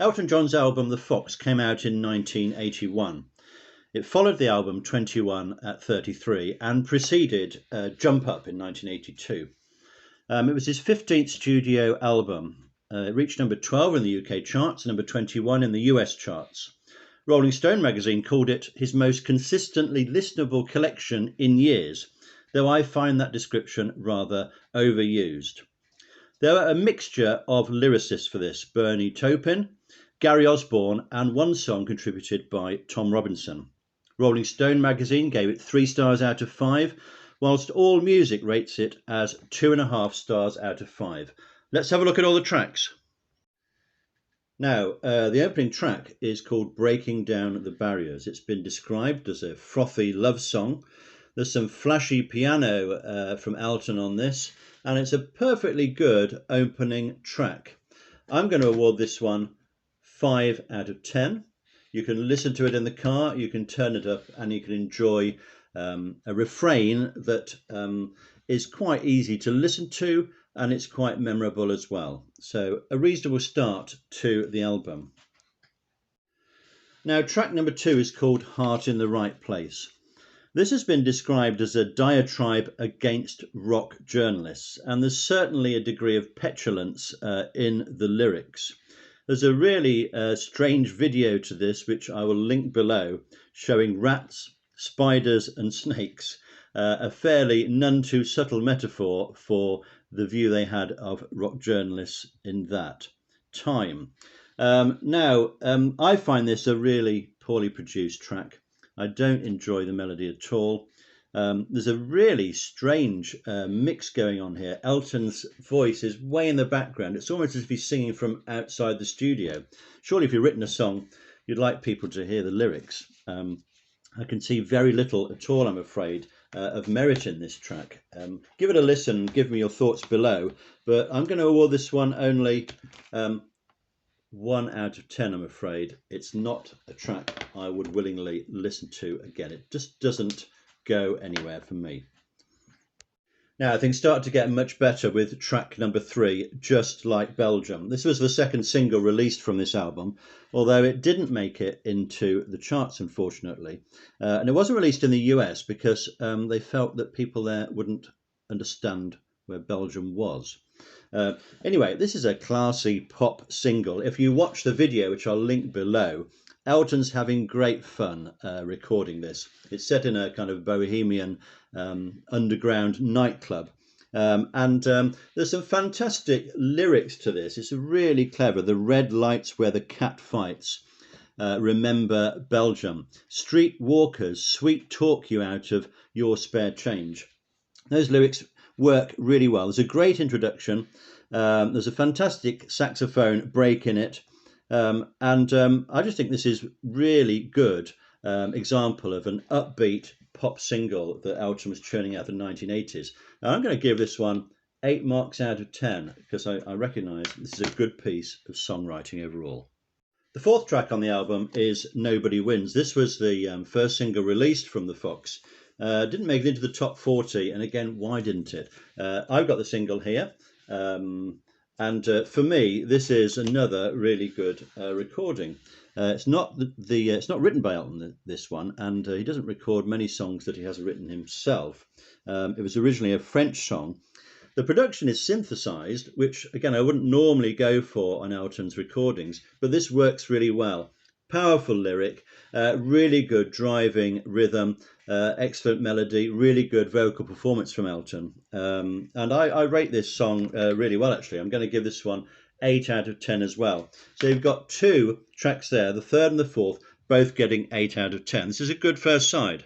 Elton John's album The Fox came out in 1981. It followed the album 21 at 33 and preceded Jump Up in 1982. It was his 15th studio album. It reached number 12 in the UK charts and number 21 in the US charts. Rolling Stone magazine called it his most consistently listenable collection in years, though I find that description rather overused. There were a mixture of lyricists for this: Bernie Taupin, Gary Osborne, and one song contributed by Tom Robinson. Rolling Stone magazine gave it 3 stars out of 5, whilst All Music rates it as 2.5 stars out of 5. Let's have a look at all the tracks. Now, the opening track is called Breaking Down the Barriers. It's been described as a frothy love song. There's some flashy piano from Elton on this, and it's a perfectly good opening track. I'm going to award this one 5 out of 10. You can listen to it in the car, you can turn it up, and you can enjoy a refrain that is quite easy to listen to, and it's quite memorable as well. So a reasonable start to the album. Now, track number 2 is called Heart in the Right Place. This has been described as a diatribe against rock journalists, and there's certainly a degree of petulance in the lyrics. There's a really strange video to this, which I will link below, showing rats, spiders and snakes, a fairly none too subtle metaphor for the view they had of rock journalists in that time. I find this a really poorly produced track. I don't enjoy the melody at all. There's a really strange mix going on here. Elton's voice is way in the background. It's almost as if he's singing from outside the studio. Surely if you've written a song, you'd like people to hear the lyrics. I can see very little at all, I'm afraid, of merit in this track. Give it a listen, give me your thoughts below, but I'm going to award this one only 1 out of 10, I'm afraid. It's not a track I would willingly listen to again. It just doesn't go anywhere for me. Now things start to get much better with track number 3, Just Like Belgium. This was the second single released from this album, although it didn't make it into the charts, unfortunately. And it wasn't released in the US because they felt that people there wouldn't understand where Belgium was. Anyway, this is a classy pop single. If you watch the video, which I'll link below, Elton's having great fun recording this. It's set in a kind of bohemian underground nightclub. There's some fantastic lyrics to this. It's really clever. The red lights where the cat fights. Remember Belgium. Street walkers, sweet talk you out of your spare change. Those lyrics work really well. There's a great introduction. There's a fantastic saxophone break in it. I just think this is really good example of an upbeat pop single that Elton was churning out in the 1980s. Now, I'm going to give this one 8 marks out of 10 because I recognise this is a good piece of songwriting overall. The 4th track on the album is Nobody Wins. This was the first single released from The Fox. Didn't make it into the top 40, and again, why didn't it? I've got the single here. For me, this is another really good recording. It's not it's not written by Elton, this one, and he doesn't record many songs that he hasn't written himself. It was originally a French song. The production is synthesized, which again I wouldn't normally go for on Elton's recordings, but this works really well. Powerful lyric, really good driving rhythm, excellent melody, really good vocal performance from Elton. I rate this song really well, actually. I'm going to give this one 8 out of 10 as well. So you've got 2 tracks there, the 3rd and the 4th, both getting 8 out of 10. This is a good first side.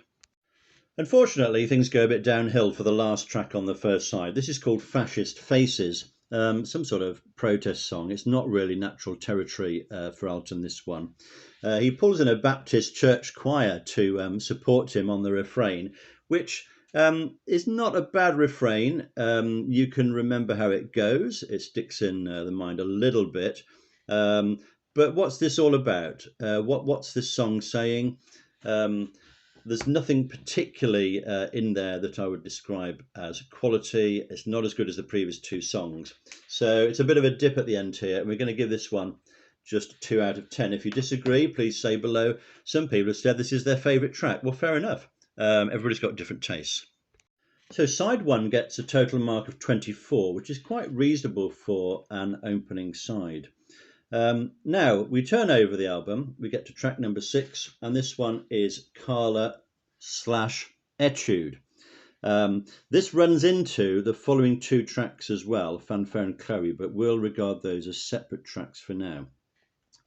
Unfortunately, things go a bit downhill for the last track on the first side. This is called Fascist Faces, some sort of protest song. It's not really natural territory for Elton, this one. He pulls in a Baptist church choir to support him on the refrain, which is not a bad refrain. You can remember how it goes. It sticks in the mind a little bit. But what's this all about? What's this song saying? There's nothing particularly in there that I would describe as quality. It's not as good as the previous 2 songs. So it's a bit of a dip at the end here, and we're going to give this one just 2 out of 10. If you disagree, please say below. Some people have said this is their favourite track. Well, fair enough. Everybody's got different tastes. So side 1 gets a total mark of 24, which is quite reasonable for an opening side. Now we turn over the album, we get to track number 6, and this one is Carla / Etude. This runs into the following 2 tracks as well, Fanfare and Chloe, but we'll regard those as separate tracks for now.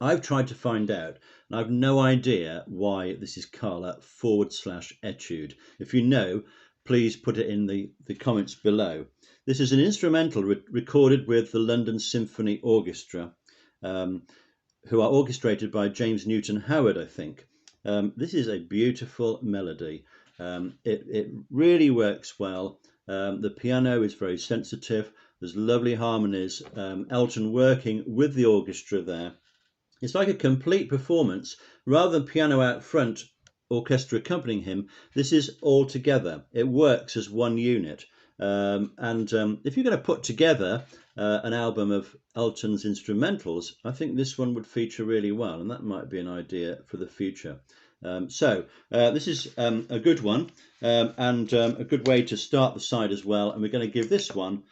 I've tried to find out, and I've no idea why this is Carla / Etude. If you know, please put it in the comments below. This is an instrumental recorded with the London Symphony Orchestra, who are orchestrated by James Newton Howard, I think. This is a beautiful melody. It really works well. The piano is very sensitive. There's lovely harmonies. Elton working with the orchestra there. It's like a complete performance. Rather than piano out front, orchestra accompanying him, this is all together. It works as one unit. If you're going to put together an album of Elton's instrumentals, I think this one would feature really well, and that might be an idea for the future. This is a good one, and a good way to start the side as well, and we're going to give this one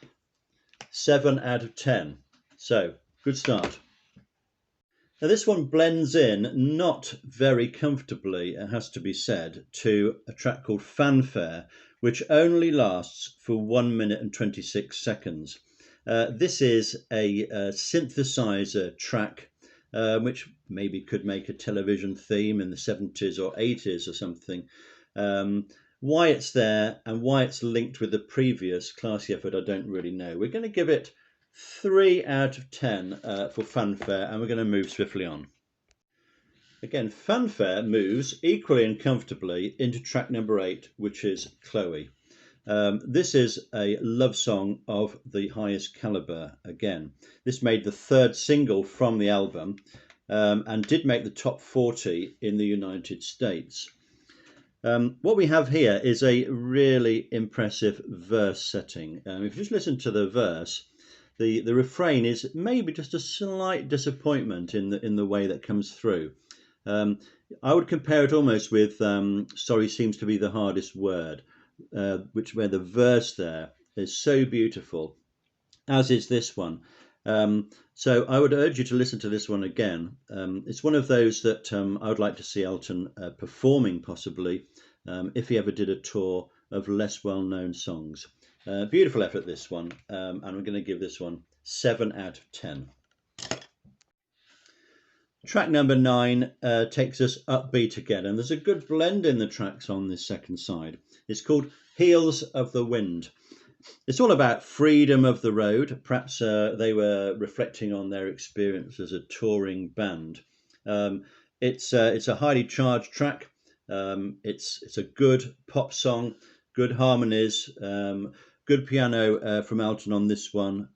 7 out of 10. So, good start. Now this one blends in not very comfortably, it has to be said, to a track called Fanfare, which only lasts for 1 minute and 26 seconds. This is a synthesizer track, which maybe could make a television theme in the 70s or 80s or something. Why it's there and why it's linked with the previous classy effort, I don't really know. We're going to give it 3 out of 10 for Fanfare, and we're going to move swiftly on. Again, Fanfare moves equally and comfortably into track number 8, which is Chloe. This is a love song of the highest calibre. Again, this made the 3rd single from the album, and did make the top 40 in the United States. What we have here is a really impressive verse setting. If you just listen to the verse, the refrain is maybe just a slight disappointment in the way that comes through. I would compare it almost with Sorry Seems to Be the Hardest Word, where the verse there is so beautiful, as is this one. So I would urge you to listen to this one again. It's one of those that I would like to see Elton performing, possibly, if he ever did a tour of less well-known songs. Beautiful effort, this one, and I'm going to give this one 7 out of 10. Track number 9 takes us upbeat again, and there's a good blend in the tracks on this second side. It's called Heels of the Wind. It's all about freedom of the road. Perhaps they were reflecting on their experience as a touring band. It's a highly charged track. It's a good pop song, good harmonies, good piano from Elton on this one.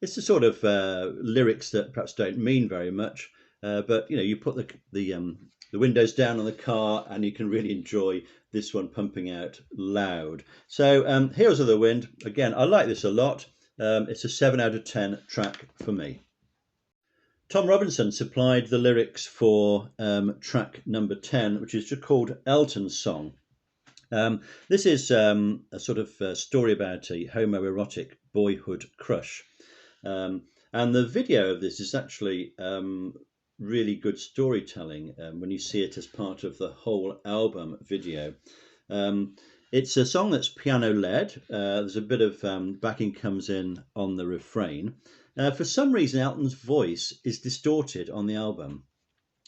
It's the sort of lyrics that perhaps don't mean very much, but you put the windows down on the car and you can really enjoy this one pumping out loud. So Heels of the Wind, again, I like this a lot. It's a 7 out of 10 track for me. Tom Robinson supplied the lyrics for track number 10, which is just called Elton's Song. This is a sort of story about a homoerotic boyhood crush. And the video of this is actually really good storytelling when you see it as part of the whole album video. It's a song that's piano led. There's a bit of backing comes in on the refrain. For some reason, Elton's voice is distorted on the album,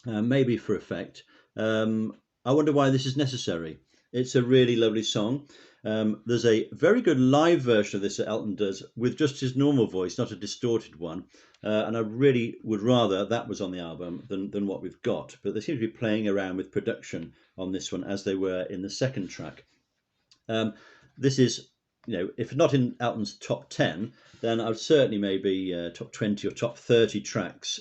maybe for effect. I wonder why this is necessary. It's a really lovely song. There's a very good live version of this that Elton does with just his normal voice, not a distorted one. And I really would rather that was on the album than what we've got. But they seem to be playing around with production on this one as they were in the second track. This is, if not in Elton's top 10, then I would certainly maybe top 20 or top 30 tracks.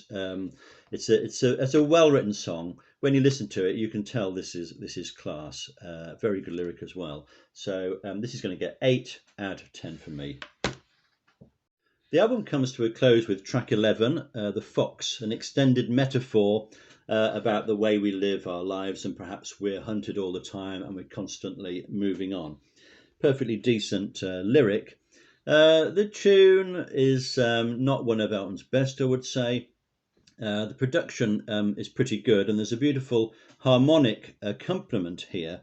It's a well-written song. When you listen to it, you can tell this is class. Very good lyric as well. So this is going to get 8 out of 10 for me. The album comes to a close with track 11, The Fox, an extended metaphor about the way we live our lives, and perhaps we're hunted all the time and we're constantly moving on. Perfectly decent lyric. The tune is not one of Elton's best, I would say. The production is pretty good, and there's a beautiful harmonic accompaniment here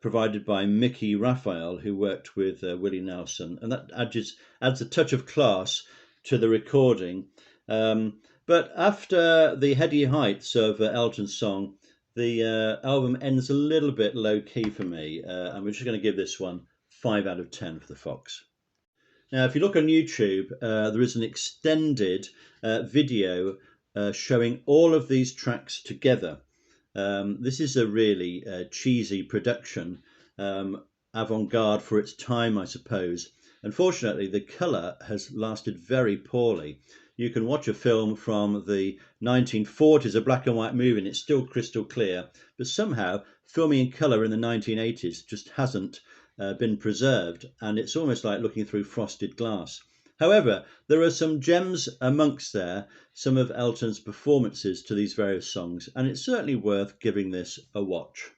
provided by Mickey Raphael, who worked with Willie Nelson, and that adds a touch of class to the recording. But after the heady heights of Elton's song, the album ends a little bit low key for me, and we're just going to give this one 5 out of 10 for The Fox. Now, if you look on YouTube, there is an extended video showing all of these tracks together. This is a really cheesy production, avant-garde for its time, I suppose. Unfortunately, the colour has lasted very poorly. You can watch a film from the 1940s, a black and white movie, and it's still crystal clear, but somehow filming in colour in the 1980s just hasn't been preserved, and it's almost like looking through frosted glass. However, there are some gems amongst there, some of Elton's performances to these various songs, and it's certainly worth giving this a watch.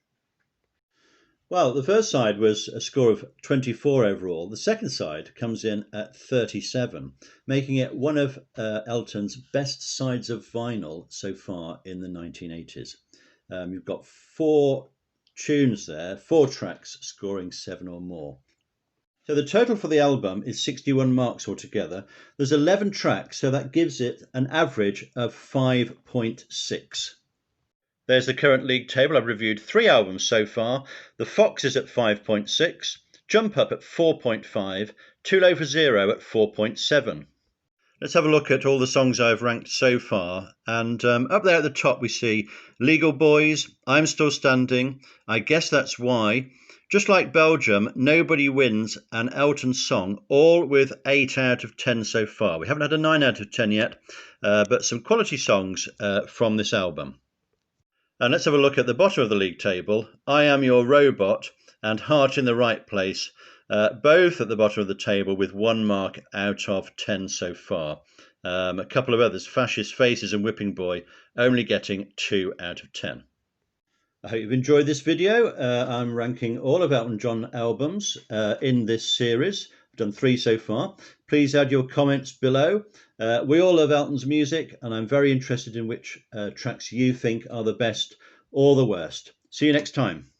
Well, the first side was a score of 24 overall. The second side comes in at 37, making it one of Elton's best sides of vinyl so far in the 1980s. You've got 4 tunes there, 4 tracks scoring 7 or more. So the total for the album is 61 marks altogether. There's 11 tracks, so that gives it an average of 5.6. There's the current league table. I've reviewed 3 albums so far. The Fox is at 5.6, Jump Up at 4.5, Too Low for Zero at 4.7. Let's have a look at all the songs I've ranked so far. And up there at the top we see Legal Boys, I'm Still Standing, I Guess That's Why, Just Like Belgium, Nobody Wins, and Elton's Song, all with 8 out of 10 so far. We haven't had a 9 out of 10 yet, but some quality songs from this album. And let's have a look at the bottom of the league table. I Am Your Robot and Heart in the Right Place, both at the bottom of the table with 1 mark out of 10 so far. A couple of others, Fascist Faces and Whipping Boy, only getting 2 out of 10. I hope you've enjoyed this video. I'm ranking all of Elton John albums in this series. I've done 3 so far. Please add your comments below. We all love Elton's music, and I'm very interested in which tracks you think are the best or the worst. See you next time.